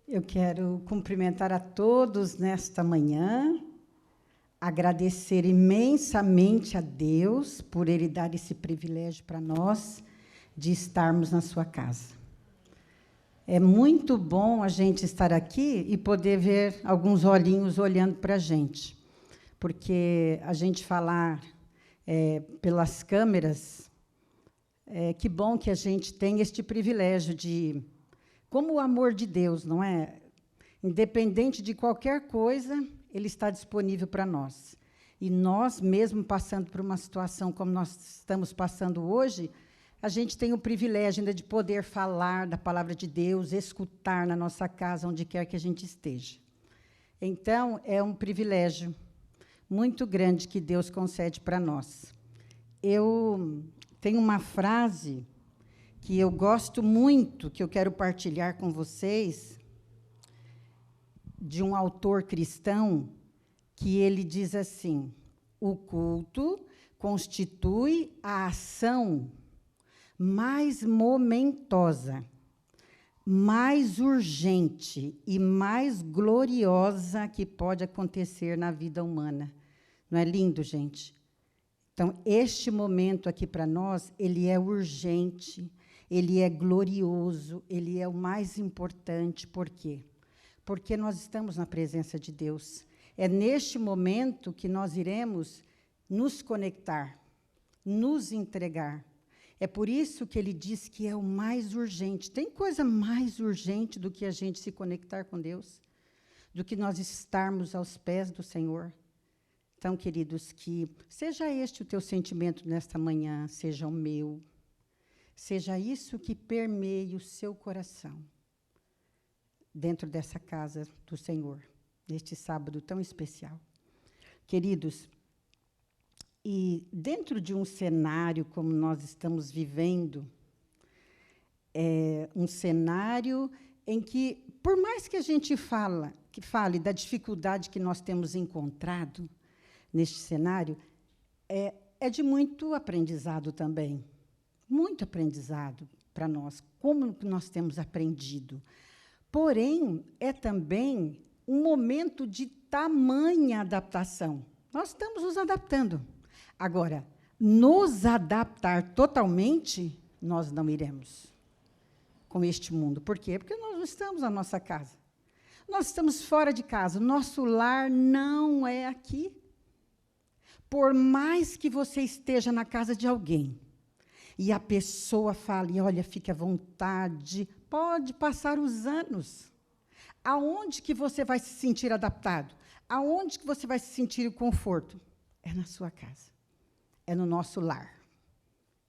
Eu quero cumprimentar a todos nesta manhã, agradecer imensamente a Deus por Ele dar esse privilégio para nós de estarmos na sua casa. É muito bom a gente estar aqui e poder ver alguns olhinhos olhando para a gente, porque a gente falar pelas câmeras, que bom que a gente tem este privilégio de... Como o amor de Deus, não é? Independente de qualquer coisa, Ele está disponível para nós. E nós, mesmo passando por uma situação como nós estamos passando hoje, a gente tem o privilégio ainda de poder falar da palavra de Deus, escutar na nossa casa, onde quer que a gente esteja. Então, é um privilégio muito grande que Deus concede para nós. Eu tenho uma frase que eu gosto muito, que eu quero partilhar com vocês, de um autor cristão, que ele diz assim: o culto constitui a ação mais momentosa, mais urgente e mais gloriosa que pode acontecer na vida humana. Não é lindo, gente? Então, este momento aqui para nós, ele é urgente, ele é glorioso, ele é o mais importante. Por quê? Porque nós estamos na presença de Deus. É neste momento que nós iremos nos conectar, nos entregar. É por isso que ele diz que é o mais urgente. Tem coisa mais urgente do que a gente se conectar com Deus, do que nós estarmos aos pés do Senhor. Então, queridos, que seja este o teu sentimento nesta manhã, seja o meu, seja isso que permeie o seu coração, dentro dessa casa do Senhor, neste sábado tão especial. Queridos, e dentro de um cenário como nós estamos vivendo, um cenário em que, por mais que a gente fale da dificuldade que nós temos encontrado neste cenário, é de muito aprendizado também, muito aprendizado para nós, como nós temos aprendido. Porém, é também um momento de tamanha adaptação. Nós estamos nos adaptando. Agora, nos adaptar totalmente, nós não iremos com este mundo. Por quê? Porque nós não estamos na nossa casa. Nós estamos fora de casa. Nosso lar não é aqui. Por mais que você esteja na casa de alguém, e a pessoa fale, olha, fique à vontade, pode passar os anos. Aonde que você vai se sentir adaptado? Aonde que você vai se sentir o conforto? É na sua casa. É no nosso lar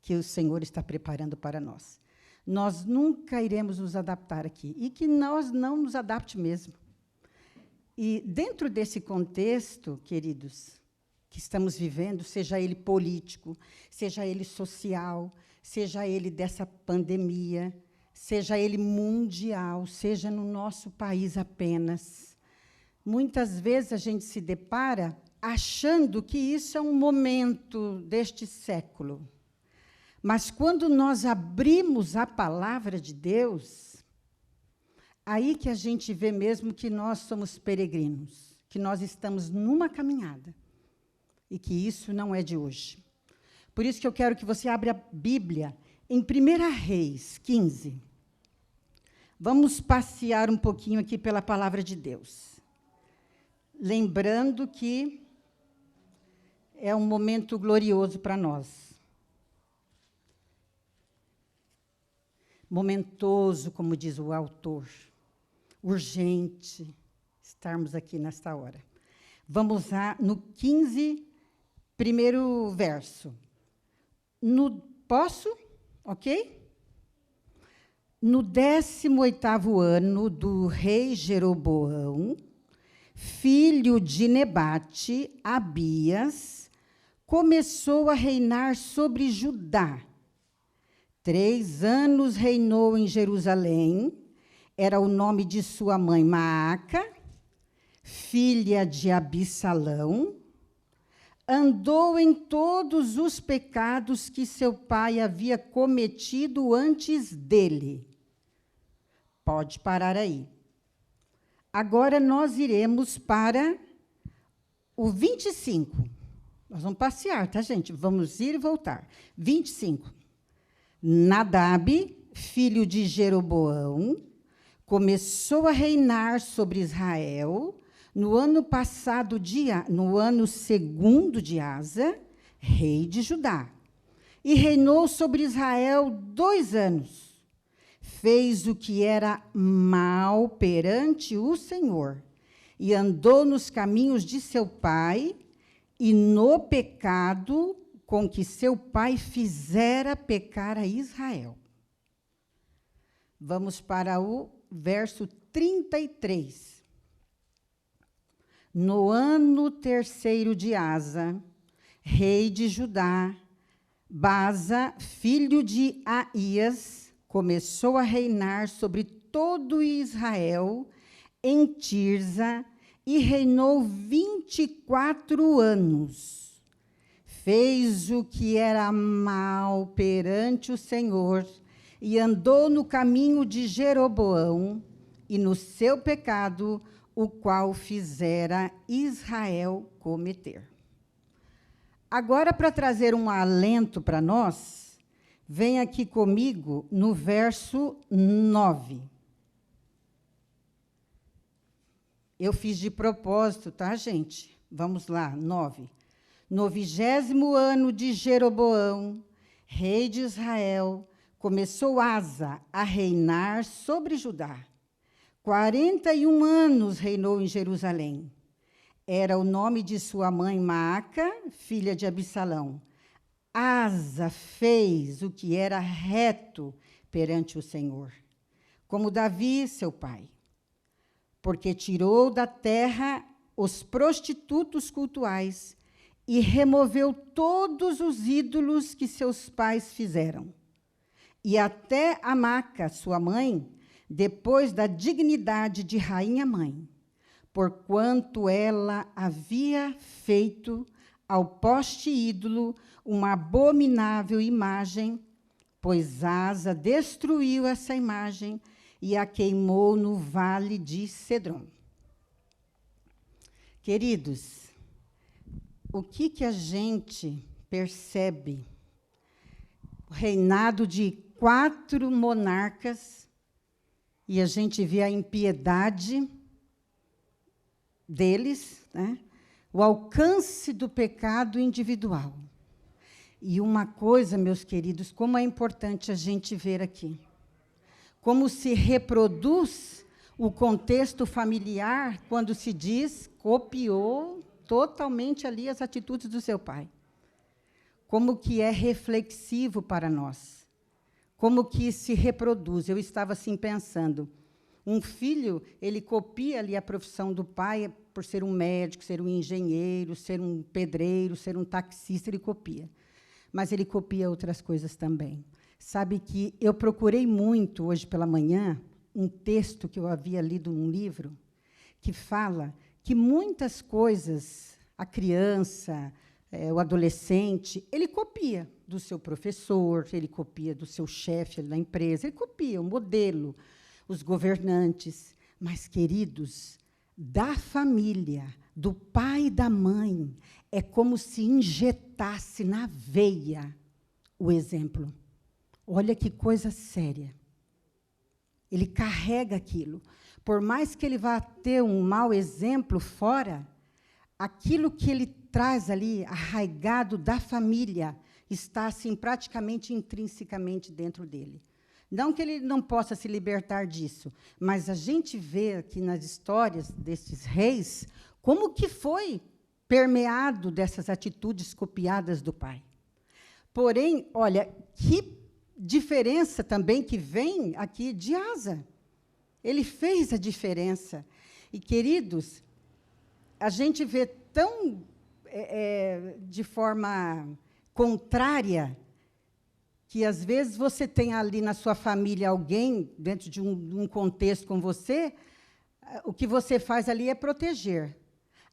que o Senhor está preparando para nós. Nós nunca iremos nos adaptar aqui. E que nós não nos adapte mesmo. E dentro desse contexto, queridos, que estamos vivendo, seja ele político, seja ele social, seja ele dessa pandemia, seja ele mundial, seja no nosso país apenas. Muitas vezes a gente se depara achando que isso é um momento deste século. Mas quando nós abrimos a palavra de Deus, aí que a gente vê mesmo que nós somos peregrinos, que nós estamos numa caminhada, e que isso não é de hoje. Por isso que eu quero que você abra a Bíblia em 1 Reis 15. Vamos passear um pouquinho aqui pela palavra de Deus. Lembrando que é um momento glorioso para nós. Momentoso, como diz o autor. Urgente estarmos aqui nesta hora. Vamos lá no 15, primeiro verso. Posso? Ok? No 18º ano do rei Jeroboão, filho de Nebate, Abias, começou a reinar sobre Judá. 3 anos reinou em Jerusalém. Era o nome de sua mãe, Maaca, filha de Abissalão. Andou em todos os pecados que seu pai havia cometido antes dele. Pode parar aí. Agora nós iremos para o 25. Nós vamos passear, tá, gente? Vamos ir e voltar. 25. Nadab, filho de Jeroboão, começou a reinar sobre Israel no no ano segundo de Asa, rei de Judá, e reinou sobre Israel 2 anos. Fez o que era mal perante o Senhor, e andou nos caminhos de seu pai, e no pecado com que seu pai fizera pecar a Israel. Vamos para o verso 33. No ano terceiro de Asa, rei de Judá, Baasa, filho de Aías, começou a reinar sobre todo Israel em Tirza e reinou 24 anos. Fez o que era mal perante o Senhor e andou no caminho de Jeroboão e no seu pecado, o qual fizera Israel cometer. Agora, para trazer um alento para nós, vem aqui comigo no verso 9. Eu fiz de propósito, tá, gente? Vamos lá, 9. No 20º ano de Jeroboão, rei de Israel, começou Asa a reinar sobre Judá. 41 anos reinou em Jerusalém. Era o nome de sua mãe Maaca, filha de Absalão. Asa fez o que era reto perante o Senhor, como Davi, seu pai, porque tirou da terra os prostitutos cultuais e removeu todos os ídolos que seus pais fizeram. E até a Maaca, sua mãe, depois da dignidade de rainha-mãe, porquanto ela havia feito ao poste ídolo uma abominável imagem, pois Asa destruiu essa imagem e a queimou no vale de Cedron. Queridos, o que a gente percebe? O reinado de 4 monarcas, e a gente vê a impiedade deles, né? O alcance do pecado individual. E uma coisa, meus queridos, como é importante a gente ver aqui, como se reproduz o contexto familiar quando se diz copiou totalmente ali as atitudes do seu pai. Como que é reflexivo para nós. Como que se reproduz. Eu estava assim pensando, um filho, ele copia ali a profissão do pai por ser um médico, ser um engenheiro, ser um pedreiro, ser um taxista, ele copia. Mas ele copia outras coisas também. Sabe que eu procurei muito, hoje pela manhã, um texto que eu havia lido num livro, que fala que muitas coisas, a criança, o adolescente, ele copia do seu professor, ele copia do seu chefe na empresa, ele copia o modelo, os governantes. Mas, queridos, da família, do pai e da mãe, é como se injetasse na veia o exemplo. Olha que coisa séria. Ele carrega aquilo. Por mais que ele vá ter um mau exemplo fora, aquilo que ele traz ali, arraigado da família, está assim, praticamente intrinsecamente dentro dele. Não que ele não possa se libertar disso, mas a gente vê aqui nas histórias desses reis como que foi permeado dessas atitudes copiadas do pai. Porém, olha, que diferença também que vem aqui de Asa. Ele fez a diferença. E, queridos, a gente vê tão de forma contrária que, às vezes, você tem ali na sua família alguém, dentro de um contexto com você, o que você faz ali é proteger.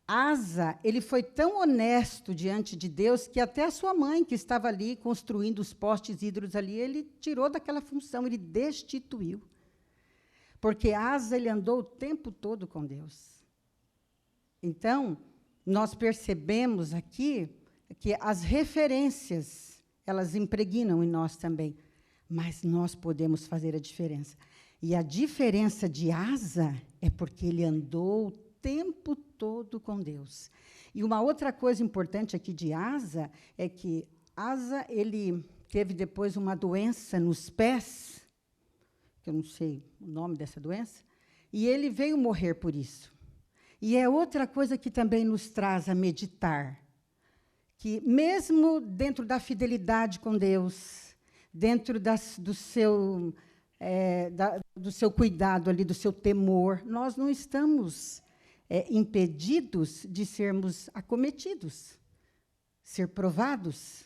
Asa, ele foi tão honesto diante de Deus que até a sua mãe, que estava ali construindo os postes ídolos ali, ele tirou daquela função, ele destituiu. porque Asa ele andou o tempo todo com Deus. Então, nós percebemos aqui que as referências, elas impregnam em nós também, mas nós podemos fazer a diferença. E a diferença de Asa é porque ele andou o tempo todo com Deus. E uma outra coisa importante aqui de Asa é que Asa ele teve depois uma doença nos pés, que eu não sei o nome dessa doença, e ele veio morrer por isso. E é outra coisa que também nos traz a meditar, que mesmo dentro da fidelidade com Deus, dentro do seu cuidado ali, do seu temor, nós não estamos impedidos de sermos acometidos, ser provados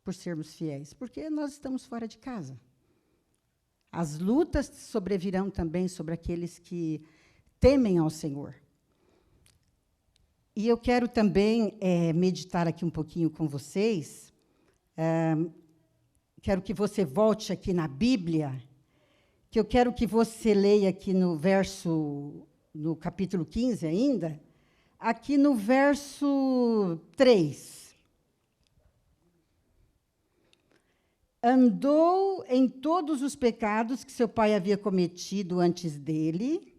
por sermos fiéis, porque nós estamos fora de casa. As lutas sobrevirão também sobre aqueles que temem ao Senhor. E eu quero também meditar aqui um pouquinho com vocês. Quero que você volte aqui na Bíblia, que eu quero que você leia aqui no capítulo 15 ainda, aqui no verso 3. Andou em todos os pecados que seu pai havia cometido antes dele,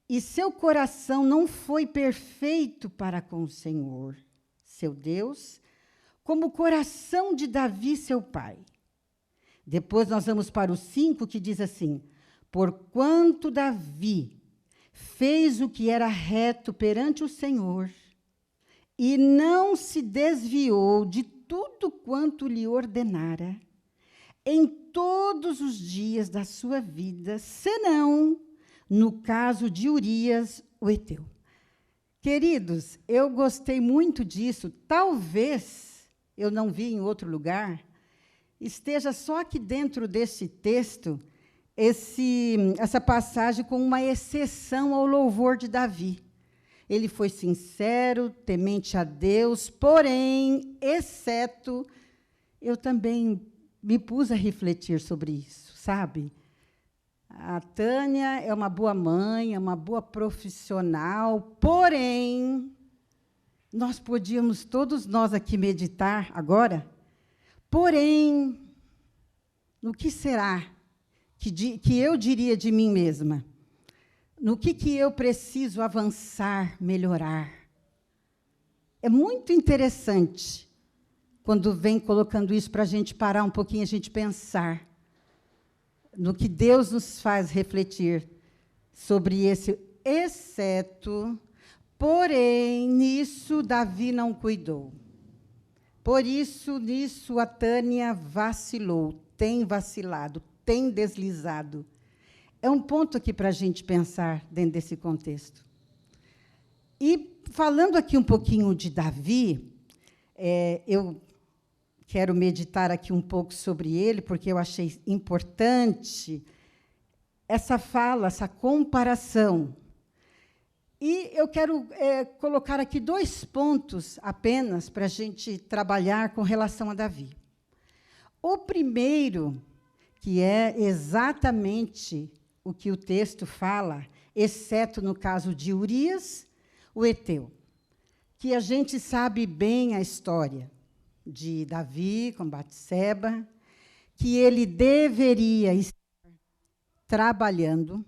e seu coração não foi perfeito para com o Senhor, seu Deus, como o coração de Davi, seu pai. Depois nós vamos para o 5, que diz assim: porquanto Davi fez o que era reto perante o Senhor, e não se desviou de tudo quanto lhe ordenara, em todos os dias da sua vida, senão no caso de Urias, o heteu. Queridos, eu gostei muito disso. Talvez eu não vi em outro lugar, esteja só aqui dentro desse texto, essa passagem com uma exceção ao louvor de Davi. Ele foi sincero, temente a Deus, porém, exceto, eu também me pus a refletir sobre isso, sabe? A Tânia é uma boa mãe, é uma boa profissional, porém, nós podíamos, todos nós aqui, meditar agora, porém, no que será que eu diria de mim mesma? No que eu preciso avançar, melhorar? É muito interessante quando vem colocando isso para a gente parar um pouquinho, a gente pensar no que Deus nos faz refletir sobre esse exceto, porém, nisso Davi não cuidou. Por isso, nisso a Tânia vacilou, tem vacilado, tem deslizado. É um ponto aqui para a gente pensar dentro desse contexto. E, falando aqui um pouquinho de Davi, eu quero meditar aqui um pouco sobre ele, porque eu achei importante essa fala, essa comparação. E eu quero colocar aqui 2 pontos apenas para a gente trabalhar com relação a Davi. O primeiro, que é exatamente o que o texto fala, exceto no caso de Urias, o heteu, que a gente sabe bem a história de Davi com Batseba, que ele deveria estar trabalhando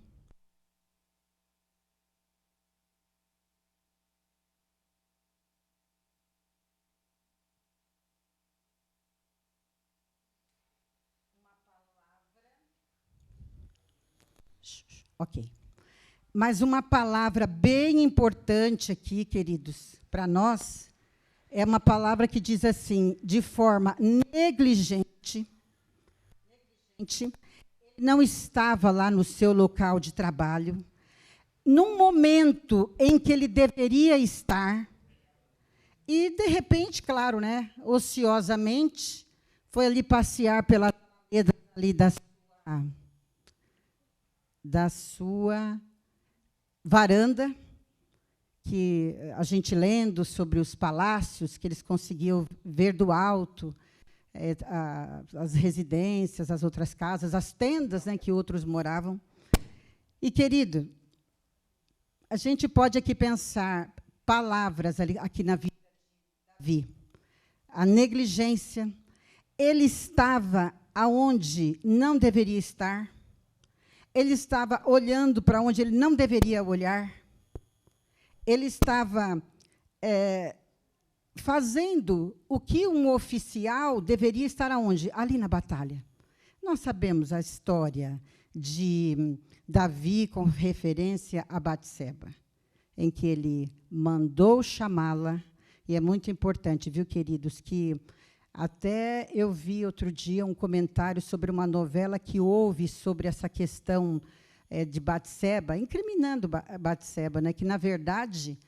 Ok. Mas uma palavra bem importante aqui, queridos, para nós, é uma palavra que diz assim, de forma negligente, não estava lá no seu local de trabalho, num momento em que ele deveria estar, e, de repente, claro, né, ociosamente, foi ali passear pela ali da sua varanda, que a gente lendo sobre os palácios, que eles conseguiam ver do alto, as residências, as outras casas, as tendas, né, que outros moravam. E, querido, a gente pode aqui pensar palavras ali, aqui na vida de Davi. A negligência. Ele estava aonde não deveria estar. Ele estava olhando para onde ele não deveria olhar. Ele estava fazendo o que um oficial deveria estar aonde? Ali na batalha. Nós sabemos a história de Davi com referência a Batseba, em que ele mandou chamá-la, e é muito importante, viu, queridos, que até eu vi outro dia um comentário sobre uma novela que houve sobre essa questão de Batseba, incriminando Batseba, né, que, na verdade,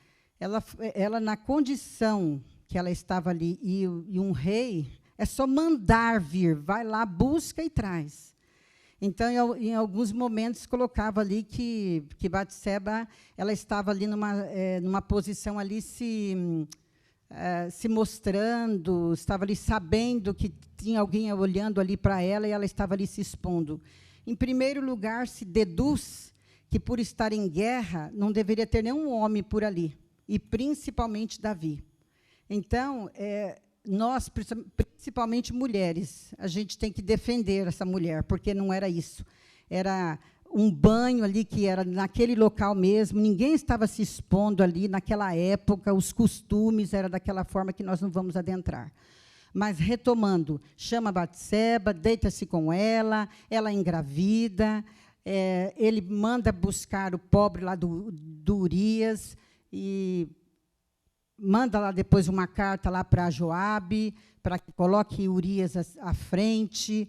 ela na condição que ela estava ali, e um rei, é só mandar vir, vai lá, busca e traz. Então, em alguns momentos, colocava ali que Batseba, ela estava ali numa posição ali se mostrando, estava ali sabendo que tinha alguém olhando ali para ela e ela estava ali se expondo. Em primeiro lugar, se deduz que, por estar em guerra, não deveria ter nenhum homem por ali, e principalmente Davi. Então, nós, principalmente mulheres, a gente tem que defender essa mulher, porque não era isso. Era um banho ali que era naquele local mesmo, ninguém estava se expondo ali naquela época, os costumes era daquela forma que nós não vamos adentrar. Mas, retomando, chama Batseba, deita-se com ela engravida, ele manda buscar o pobre lá do Urias, e manda lá depois uma carta lá para Joabe, para que coloque Urias à frente.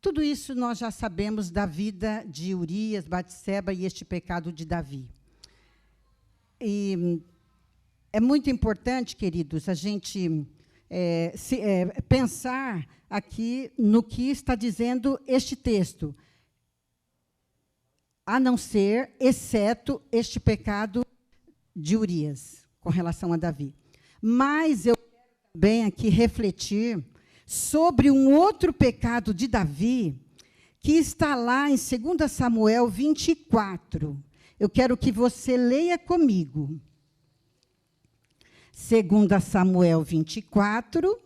Tudo isso nós já sabemos da vida de Urias, Batseba e este pecado de Davi. E é muito importante, queridos, a gente pensar aqui no que está dizendo este texto, a não ser, exceto este pecado de Urias, com relação a Davi. Mas eu quero também aqui refletir sobre um outro pecado de Davi, que está lá em 2 Samuel 24. Eu quero que você leia comigo. 2 Samuel 24.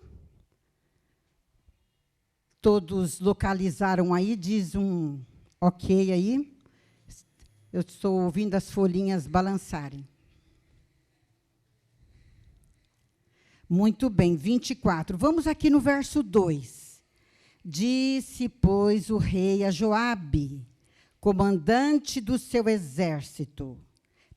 Todos localizaram aí, diz um ok aí. Eu estou ouvindo as folhinhas balançarem. Muito bem, 24. Vamos aqui no verso 2. Disse, pois, o rei a Joabe, comandante do seu exército,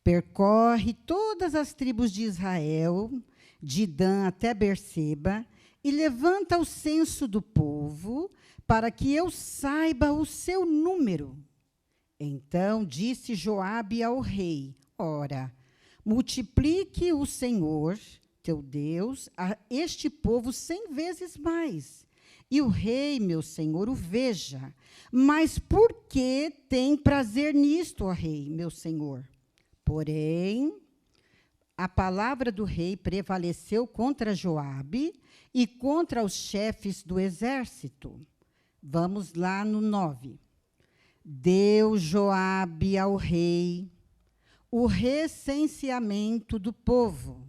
percorre todas as tribos de Israel, de Dan até Berseba, e levanta o censo do povo, para que eu saiba o seu número. Então disse Joabe ao rei, ora, multiplique o Senhor teu Deus, a este povo 100 vezes mais. E o rei, meu senhor, o veja. Mas por que tem prazer nisto, ó rei, meu senhor? Porém, a palavra do rei prevaleceu contra Joabe e contra os chefes do exército. Vamos lá no 9. Deu Joabe ao rei o recenseamento do povo.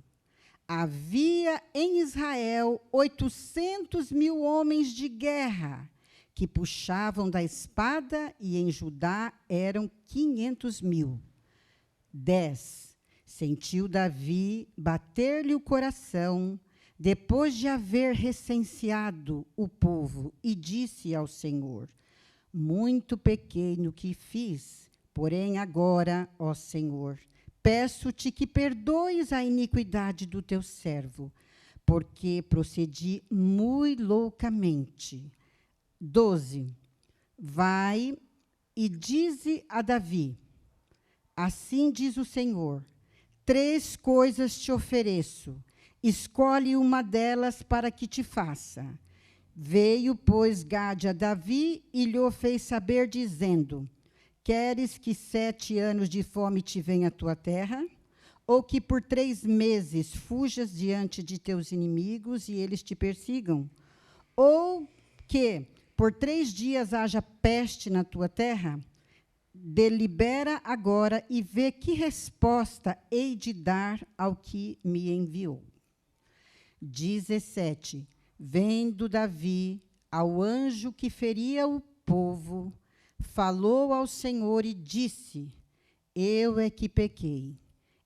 Havia em Israel 800.000 homens de guerra que puxavam da espada, e em Judá eram 500.000. 10. Sentiu Davi bater-lhe o coração, depois de haver recenseado o povo, e disse ao Senhor, muito pequei no que fiz, porém agora, ó Senhor, peço-te que perdoes a iniquidade do teu servo, porque procedi muito loucamente. 12. Vai e dize a Davi, assim diz o Senhor, 3 coisas te ofereço, escolhe uma delas para que te faça. Veio, pois, Gade a Davi e lhe o fez saber, dizendo, queres que 7 anos de fome te venha à tua terra? Ou que por 3 meses fujas diante de teus inimigos e eles te persigam? Ou que por 3 dias haja peste na tua terra? delibera agora e vê que resposta hei de dar ao que me enviou. 17. Vendo Davi ao anjo que feria o povo, falou ao Senhor e disse: eu é que pequei,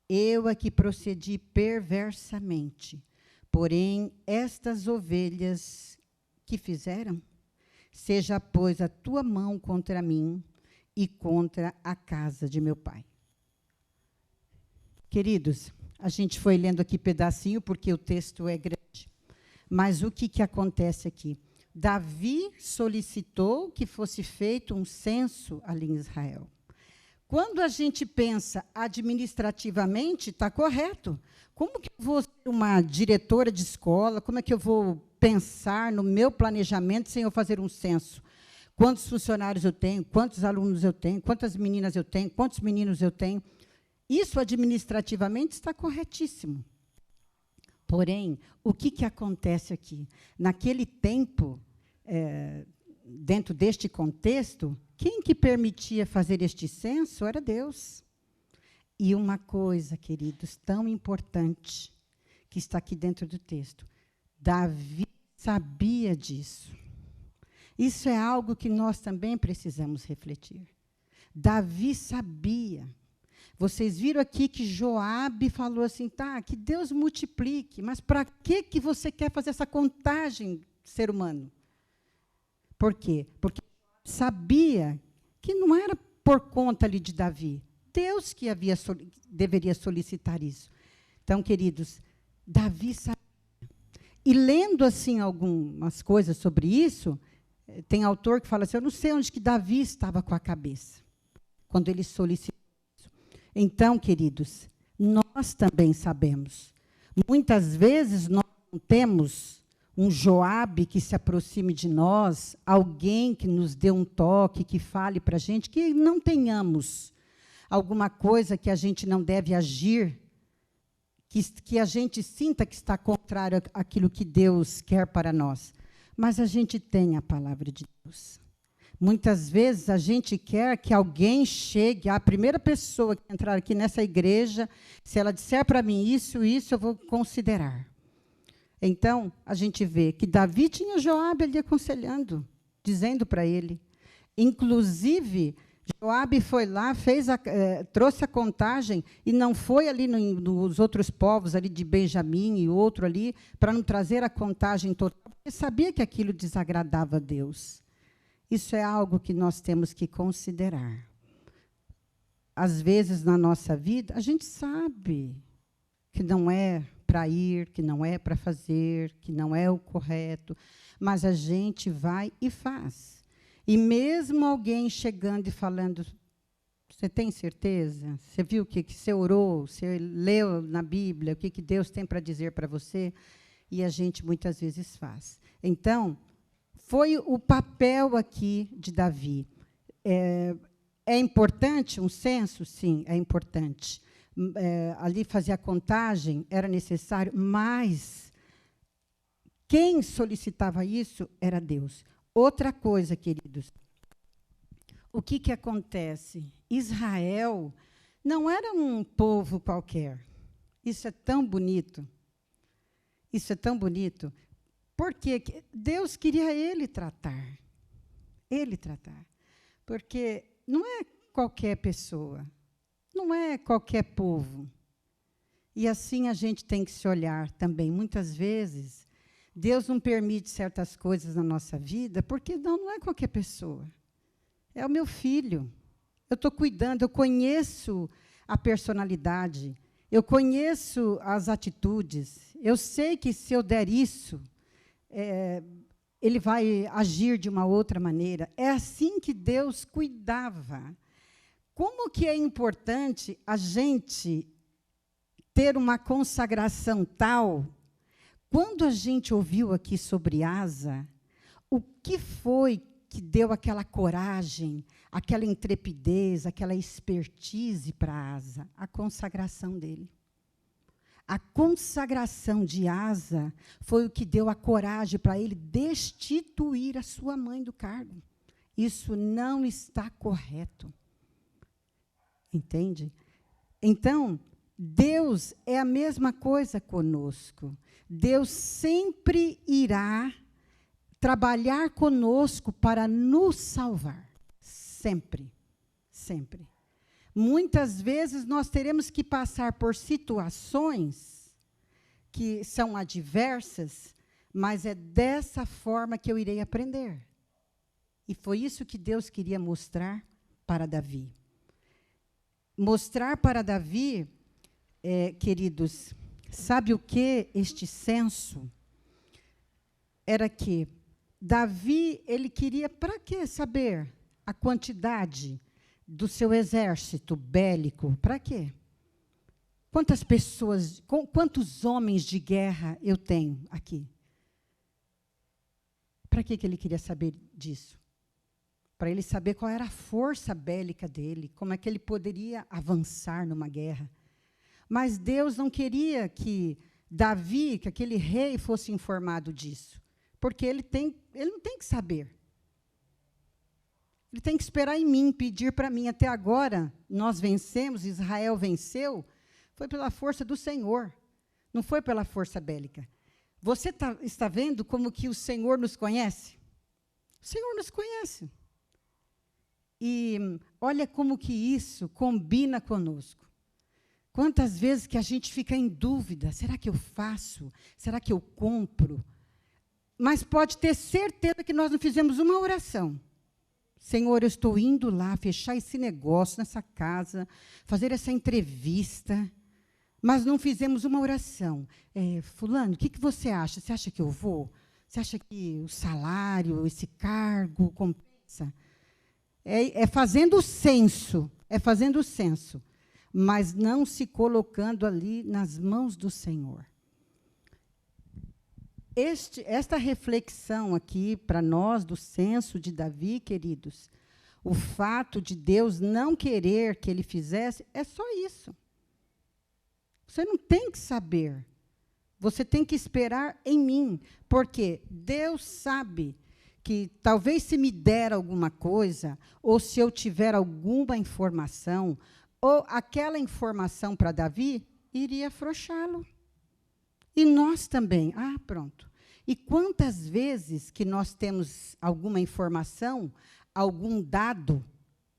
eu é que procedi perversamente. Porém, estas ovelhas que fizeram, seja, pois, a tua mão contra mim e contra a casa de meu pai. Queridos, a gente foi lendo aqui pedacinho, porque o texto é grande. Mas o que acontece aqui? Davi solicitou que fosse feito um censo ali em Israel. Quando a gente pensa administrativamente, está correto. Como que eu vou ser uma diretora de escola? Como é que eu vou pensar no meu planejamento sem eu fazer um censo? Quantos funcionários eu tenho? Quantos alunos eu tenho? Quantas meninas eu tenho? Quantos meninos eu tenho? Isso administrativamente está corretíssimo. Porém, o que acontece aqui? Naquele tempo, dentro deste contexto, quem que permitia fazer este censo era Deus. E uma coisa, queridos, tão importante, que está aqui dentro do texto. Davi sabia disso. Isso é algo que nós também precisamos refletir. Davi sabia. Vocês viram aqui que Joabe falou assim, tá, que Deus multiplique, mas para que você quer fazer essa contagem, ser humano? Por quê? Porque sabia que não era por conta ali de Davi. Deus que deveria solicitar isso. Então, queridos, Davi sabia. E lendo assim algumas coisas sobre isso, tem autor que fala assim, eu não sei onde que Davi estava com a cabeça, quando ele solicitou isso. Então, queridos, nós também sabemos. Muitas vezes nós não temos um Joabe que se aproxime de nós, alguém que nos dê um toque, que fale para a gente, que não tenhamos alguma coisa que a gente não deve agir, que a gente sinta que está contrário àquilo que Deus quer para nós. Mas a gente tem a palavra de Deus. Muitas vezes a gente quer que alguém chegue, a primeira pessoa que entrar aqui nessa igreja, se ela disser para mim isso, eu vou considerar. Então, a gente vê que Davi tinha Joabe ali aconselhando, dizendo para ele. Inclusive, Joabe foi lá, trouxe a contagem, e não foi ali nos outros povos, ali de Benjamim e outro ali, para não trazer a contagem total, porque sabia que aquilo desagradava a Deus. Isso é algo que nós temos que considerar. Às vezes, na nossa vida, a gente sabe que não é para ir, que não é para fazer, que não é o correto, mas a gente vai e faz. E mesmo alguém chegando e falando, você tem certeza? Você viu o que você orou? Você leu na Bíblia? O que Deus tem para dizer para você? E a gente muitas vezes faz. Então, foi o papel aqui de Davi. É importante um censo? Sim, é importante. Ali fazer a contagem era necessário, mas quem solicitava isso era Deus. Outra coisa, queridos, o que acontece? Israel não era um povo qualquer. Isso é tão bonito. Isso é tão bonito. Porque Deus queria ele tratar. Ele tratar. Porque não é qualquer pessoa. Não é qualquer povo. E assim a gente tem que se olhar também. Muitas vezes, Deus não permite certas coisas na nossa vida, porque não é qualquer pessoa. É o meu filho. Eu estou cuidando, eu conheço a personalidade, eu conheço as atitudes. Eu sei que se eu der isso, ele vai agir de uma outra maneira. É assim que Deus cuidava. Como que é importante a gente ter uma consagração tal? Quando a gente ouviu aqui sobre Asa, o que foi que deu aquela coragem, aquela intrepidez, aquela expertise para Asa? A consagração dele. A consagração de Asa foi o que deu a coragem para ele destituir a sua mãe do cargo. Isso não está correto. Entende? Então, Deus é a mesma coisa conosco. Deus sempre irá trabalhar conosco para nos salvar. Sempre. Sempre. Muitas vezes nós teremos que passar por situações que são adversas, mas é dessa forma que eu irei aprender. E foi isso que Deus queria mostrar para Davi. Mostrar para Davi, queridos, sabe o que este senso? Era que Davi, ele queria, para quê saber a quantidade do seu exército bélico? Para quê? Quantas pessoas, quantos homens de guerra eu tenho aqui? Para que ele queria saber disso? Para ele saber qual era a força bélica dele, como é que ele poderia avançar numa guerra. Mas Deus não queria que Davi, que aquele rei, fosse informado disso, porque ele não tem que saber. Ele tem que esperar em mim, pedir para mim. Até agora, nós vencemos, Israel venceu, foi pela força do Senhor, não foi pela força bélica. Você está vendo como que o Senhor nos conhece? O Senhor nos conhece. E olha como que isso combina conosco. Quantas vezes que a gente fica em dúvida, será que eu faço? Será que eu compro? Mas pode ter certeza que nós não fizemos uma oração. Senhor, eu estou indo lá fechar esse negócio nessa casa, fazer essa entrevista, mas não fizemos uma oração. Fulano, o que você acha? Você acha que eu vou? Você acha que o salário, esse cargo compensa? É fazendo o censo, mas não se colocando ali nas mãos do Senhor. Esta reflexão aqui, para nós, do censo de Davi, queridos, o fato de Deus não querer que ele fizesse, é só isso. Você não tem que saber. Você tem que esperar em mim, porque Deus sabe que talvez se me der alguma coisa, ou se eu tiver alguma informação, ou aquela informação para Davi, iria afrouxá-lo. E nós também. Pronto. E quantas vezes que nós temos alguma informação, algum dado,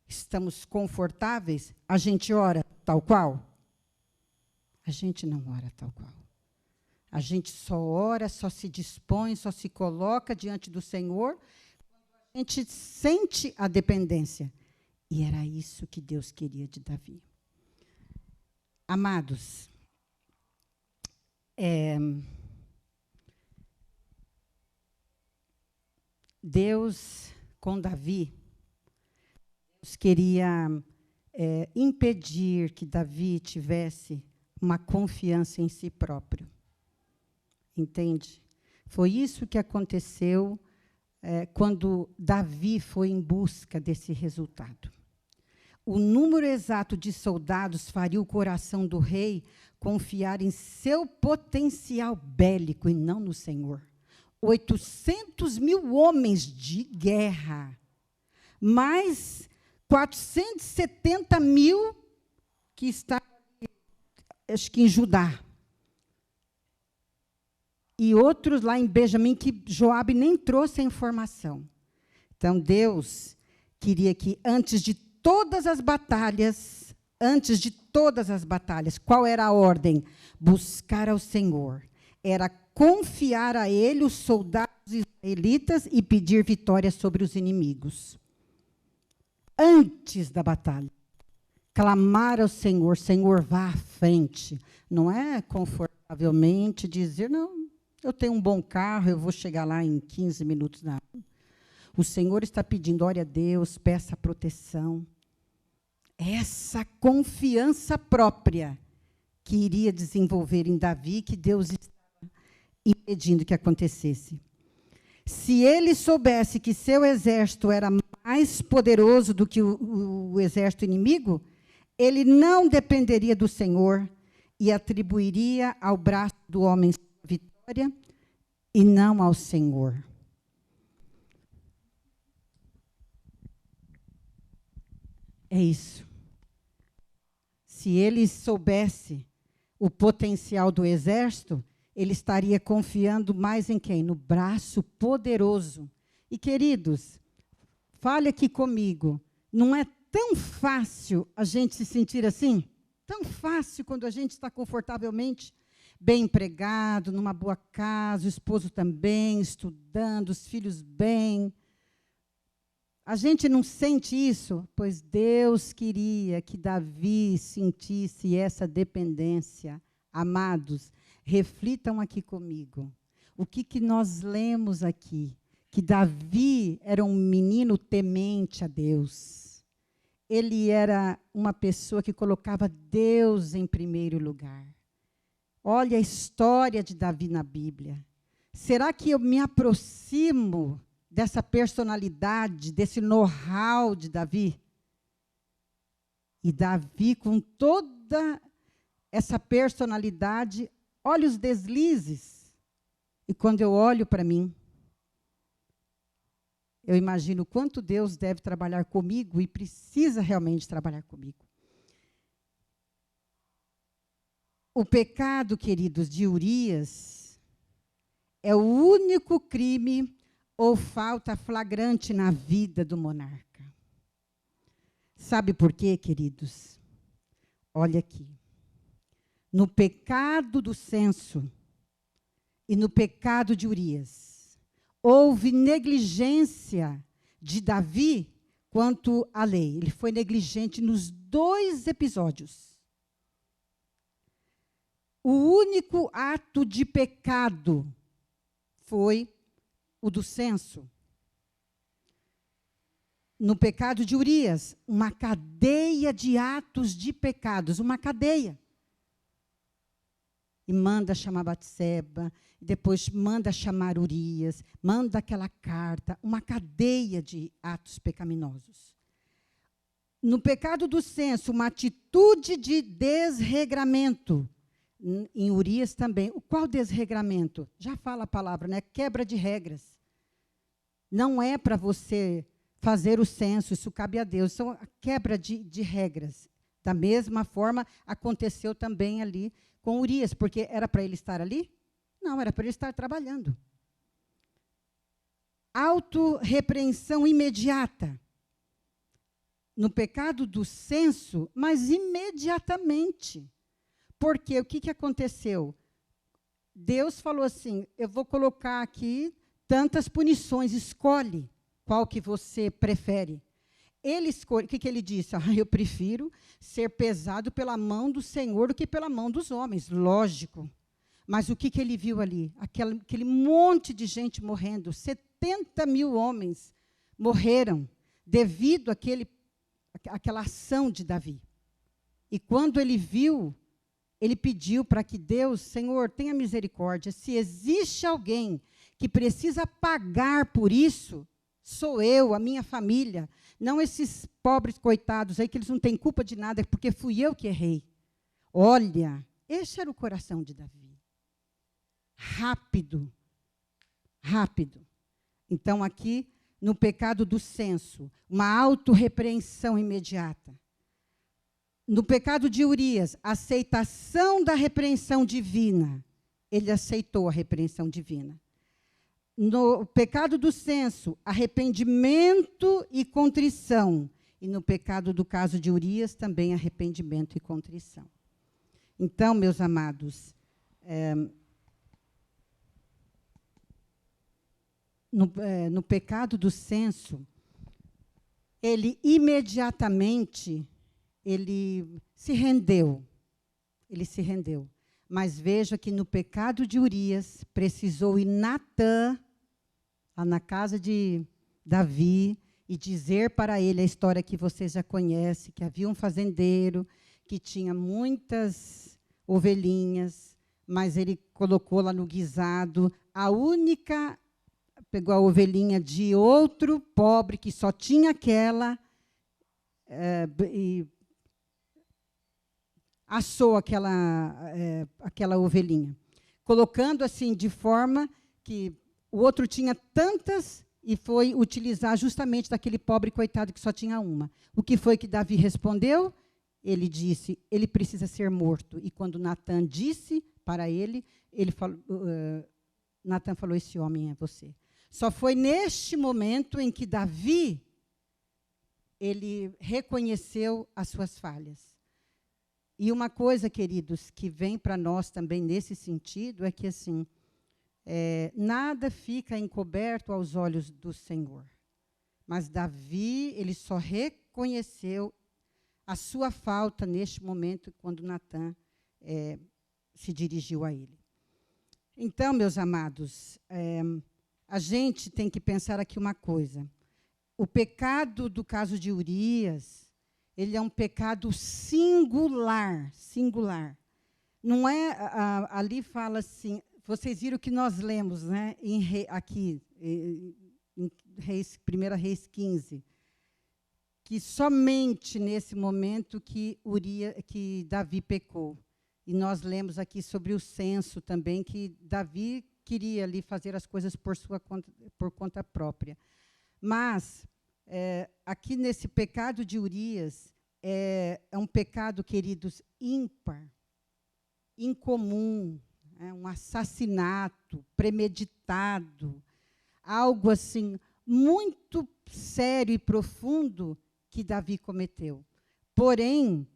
estamos confortáveis, a gente ora tal qual? A gente não ora tal qual. A gente só ora, só se dispõe, só se coloca diante do Senhor, quando a gente sente a dependência. E era isso que Deus queria de Davi. Amados, Deus, com Davi, Deus queria impedir que Davi tivesse uma confiança em si próprio. Entende? Foi isso que aconteceu quando Davi foi em busca desse resultado. O número exato de soldados faria o coração do rei confiar em seu potencial bélico e não no Senhor. 800.000 homens de guerra, mais 470.000 que estavam, acho que em Judá. E outros lá em Benjamim, que Joabe nem trouxe a informação. Então, Deus queria que, antes de todas as batalhas, qual era a ordem? Buscar ao Senhor. Era confiar a Ele os soldados israelitas e pedir vitória sobre os inimigos. Antes da batalha. Clamar ao Senhor, Senhor, vá à frente. Não é confortavelmente dizer, não, eu tenho um bom carro, eu vou chegar lá em 15 minutos. Não. O Senhor está pedindo, ore a Deus, peça proteção. Essa confiança própria que iria desenvolver em Davi, que Deus estava impedindo que acontecesse. Se ele soubesse que seu exército era mais poderoso do que o exército inimigo, ele não dependeria do Senhor e atribuiria ao braço do homem a vitória e não ao Senhor. É isso. se ele soubesse o potencial do exército, ele estaria confiando mais em quem? No braço poderoso. E, queridos, fale aqui comigo, não é tão fácil a gente se sentir assim? Tão fácil quando a gente está confortavelmente bem empregado, numa boa casa, o esposo também, estudando, os filhos bem. A gente não sente isso? Pois Deus queria que Davi sentisse essa dependência. Amados, reflitam aqui comigo. O que nós lemos aqui? Que Davi era um menino temente a Deus. Ele era uma pessoa que colocava Deus em primeiro lugar. Olha a história de Davi na Bíblia. Será que eu me aproximo dessa personalidade, desse know-how de Davi? E Davi, com toda essa personalidade, olha os deslizes. E quando eu olho para mim, eu imagino quanto Deus deve trabalhar comigo e precisa realmente trabalhar comigo. O pecado, queridos, de Urias é o único crime ou falta flagrante na vida do monarca. Sabe por quê, queridos? Olha aqui. No pecado do censo e no pecado de Urias, houve negligência de Davi quanto à lei. Ele foi negligente nos 2 episódios. O único ato de pecado foi o do censo. No pecado de Urias, uma cadeia de atos de pecados, uma cadeia. E manda chamar Batseba, depois manda chamar Urias, manda aquela carta, uma cadeia de atos pecaminosos. No pecado do censo, uma atitude de desregramento. Em Urias também. Qual desregramento? Já fala a palavra, né? Quebra de regras. Não é para você fazer o censo, isso cabe a Deus. São a quebra de regras. Da mesma forma, aconteceu também ali com Urias, porque era para ele estar ali? Não, era para ele estar trabalhando. Autorrepreensão imediata. No pecado do censo, mas imediatamente. Porque o que aconteceu? Deus falou assim, eu vou colocar aqui tantas punições, escolhe qual que você prefere. Ele escolhe, o que ele disse? Eu prefiro ser pesado pela mão do Senhor do que pela mão dos homens, lógico. Mas o que ele viu ali? Aquele monte de gente morrendo, 70 mil homens morreram devido àquela ação de Davi. E quando ele viu, ele pediu para que Deus, Senhor, tenha misericórdia. Se existe alguém que precisa pagar por isso, sou eu, a minha família. Não esses pobres coitados aí, que eles não têm culpa de nada, porque fui eu que errei. Olha, esse era o coração de Davi. Rápido. Rápido. Então, aqui, no pecado do censo, uma autorrepreensão imediata. No pecado de Urias, aceitação da repreensão divina. Ele aceitou a repreensão divina. No pecado do censo, arrependimento e contrição. E no pecado do caso de Urias, também arrependimento e contrição. Então, meus amados, no pecado do censo, ele imediatamente ele se rendeu. Ele se rendeu. Mas veja que no pecado de Urias, precisou ir Natã, lá na casa de Davi, e dizer para ele a história que vocês já conhecem, que havia um fazendeiro que tinha muitas ovelhinhas, mas ele colocou lá no guisado pegou a ovelhinha de outro pobre que só tinha aquela, e assou aquela ovelhinha, colocando assim de forma que o outro tinha tantas e foi utilizar justamente daquele pobre coitado que só tinha uma. O que foi que Davi respondeu? ele disse, ele precisa ser morto. E quando Natan disse para ele, Natan falou, esse homem é você. Só foi neste momento em que Davi, ele reconheceu as suas falhas. E uma coisa, queridos, que vem para nós também nesse sentido, é que assim, nada fica encoberto aos olhos do Senhor. Mas Davi, ele só reconheceu a sua falta neste momento, quando Natan se dirigiu a ele. Então, meus amados, a gente tem que pensar aqui uma coisa. O pecado do caso de Urias, ele é um pecado singular, singular. Não é, ali fala assim, vocês viram que nós lemos, né, aqui, em 1 Reis 15, que somente nesse momento que Davi pecou. E nós lemos aqui sobre o censo também, que Davi queria ali fazer as coisas por conta própria. Mas, aqui nesse pecado de Urias, é um pecado, queridos, ímpar, incomum, um assassinato premeditado, algo assim muito sério e profundo que Davi cometeu. Porém,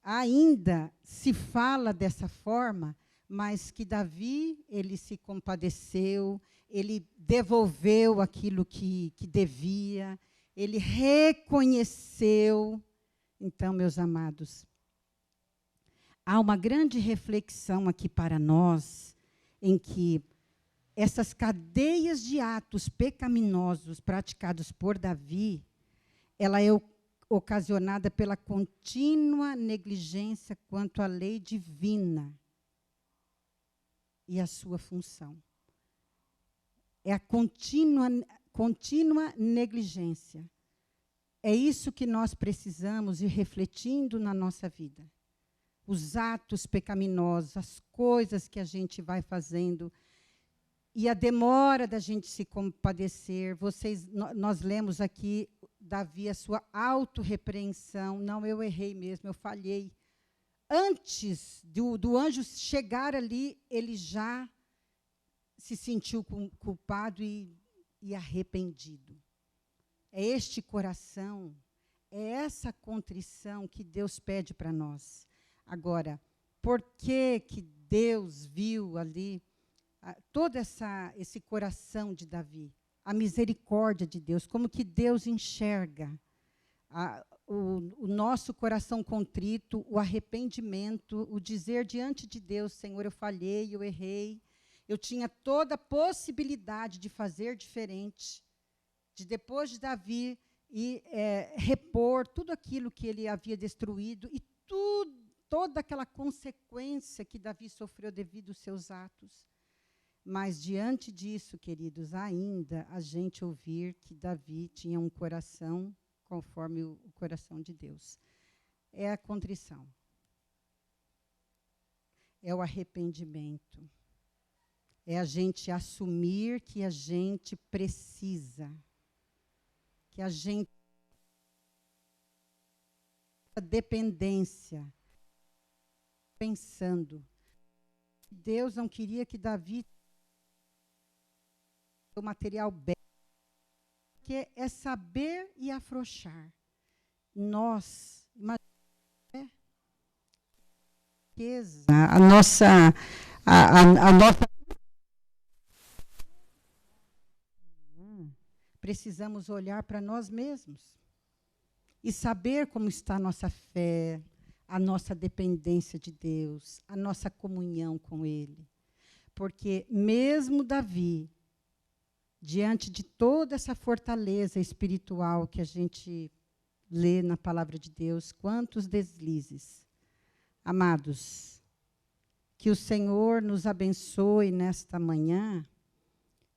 ainda se fala dessa forma, mas que Davi, ele se compadeceu, ele devolveu aquilo que devia, ele reconheceu. Então, meus amados, há uma grande reflexão aqui para nós, em que essas cadeias de atos pecaminosos praticados por Davi, ela é ocasionada pela contínua negligência quanto à lei divina e a sua função. É a contínua negligência. É isso que nós precisamos ir refletindo na nossa vida. Os atos pecaminosos, as coisas que a gente vai fazendo, e a demora da gente se compadecer. Nós lemos aqui, Davi, a sua autorrepreensão. Não, eu errei mesmo, eu falhei. Antes do anjo chegar ali, ele já se sentiu culpado e arrependido. É este coração, é essa contrição que Deus pede para nós. Agora, por que Deus viu ali todo esse coração de Davi? A misericórdia de Deus, como que Deus enxerga o nosso coração contrito, o arrependimento, o dizer diante de Deus, Senhor, eu falhei, eu errei, eu tinha toda a possibilidade de fazer diferente, de depois de Davi repor tudo aquilo que ele havia destruído e toda aquela consequência que Davi sofreu devido aos seus atos. Mas, diante disso, queridos, ainda a gente ouvir que Davi tinha um coração conforme o coração de Deus. É a contrição. É o arrependimento. É a gente assumir que a gente precisa. Que a gente... A dependência. Pensando. Deus não queria que Davi... o material belo, que é saber e afrouxar. Nós, imagina, a nossa precisamos olhar para nós mesmos e saber como está a nossa fé, a nossa dependência de Deus, a nossa comunhão com Ele. Porque mesmo Davi, diante de toda essa fortaleza espiritual que a gente lê na palavra de Deus, quantos deslizes. Amados, que o Senhor nos abençoe nesta manhã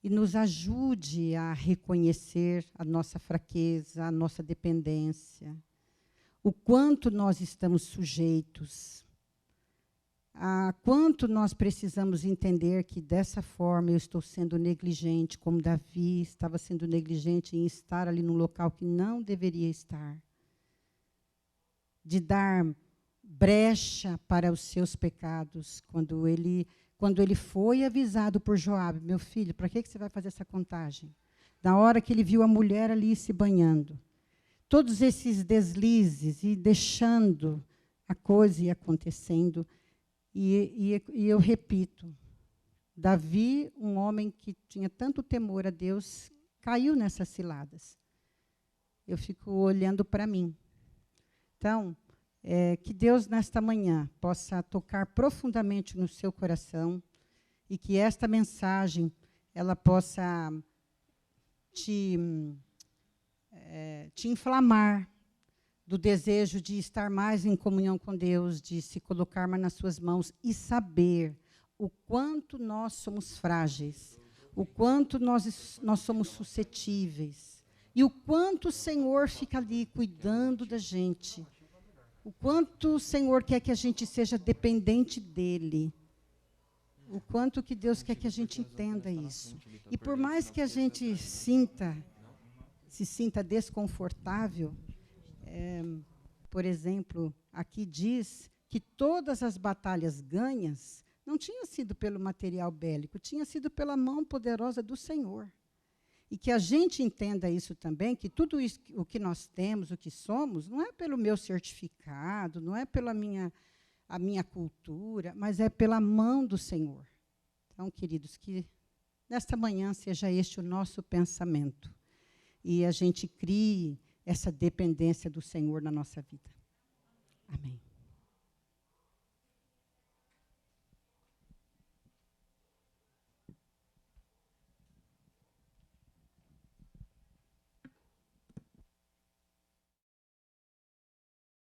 e nos ajude a reconhecer a nossa fraqueza, a nossa dependência, o quanto nós estamos sujeitos, a quanto nós precisamos entender que, dessa forma, eu estou sendo negligente, como Davi estava sendo negligente em estar ali num local que não deveria estar. De dar brecha para os seus pecados, quando ele foi avisado por Joabe, meu filho, para que você vai fazer essa contagem? Na hora que ele viu a mulher ali se banhando, todos esses deslizes e deixando a coisa ir acontecendo, e eu repito, Davi, um homem que tinha tanto temor a Deus, caiu nessas ciladas. Eu fico olhando para mim. Então, que Deus, nesta manhã, possa tocar profundamente no seu coração e que esta mensagem ela possa te inflamar do desejo de estar mais em comunhão com Deus, de se colocar mais nas suas mãos e saber o quanto nós somos frágeis, o quanto nós somos suscetíveis, e o quanto o Senhor fica ali cuidando da gente, o quanto o Senhor quer que a gente seja dependente dEle, o quanto que Deus quer que a gente entenda isso. E por mais que a gente se sinta desconfortável, por exemplo, aqui diz que todas as batalhas ganhas não tinha sido pelo material bélico, tinha sido pela mão poderosa do Senhor. E que a gente entenda isso também, que tudo isso, o que nós temos, o que somos, não é pelo meu certificado, não é pela a minha cultura, mas é pela mão do Senhor. Então, queridos, que nesta manhã seja este o nosso pensamento. E a gente crie essa dependência do Senhor na nossa vida. Amém.